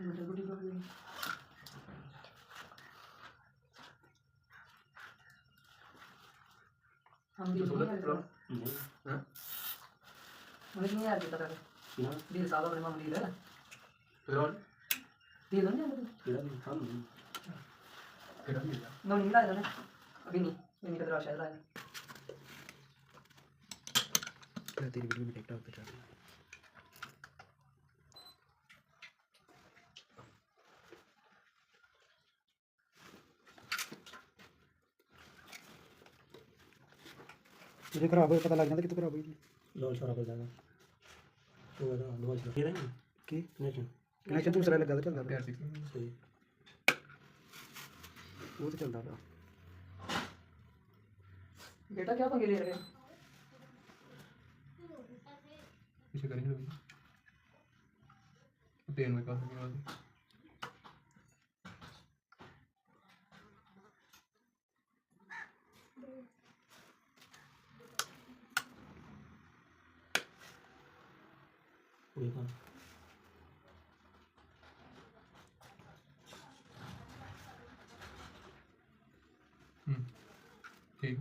गुटी को भी हम भी सोलह नहीं किलो है हाँ मुझे नहीं याद पता कितना दिल सालों में हम दिल है फिर और दिल नहीं है तेरा भी था नहीं तेरा भी है नो नहीं लाया ना अभी नहीं ये नहीं पता शायद लाया तेरी वीडियो में टिकटॉक पे चल रही है मुझे खराब हो पता लग जाता कि तू खराब हुई लाल सारा हो जाएगा तो ऐसा दवा चला ये नहीं कि कनेक्शन कनेक्शन दूसरा लगा तो चलता प्यार सही वो तो चलता था बेटा क्या पंगे ले रहे हो इसे करेंगे अभी तेल में काफी बाद देखा ठीक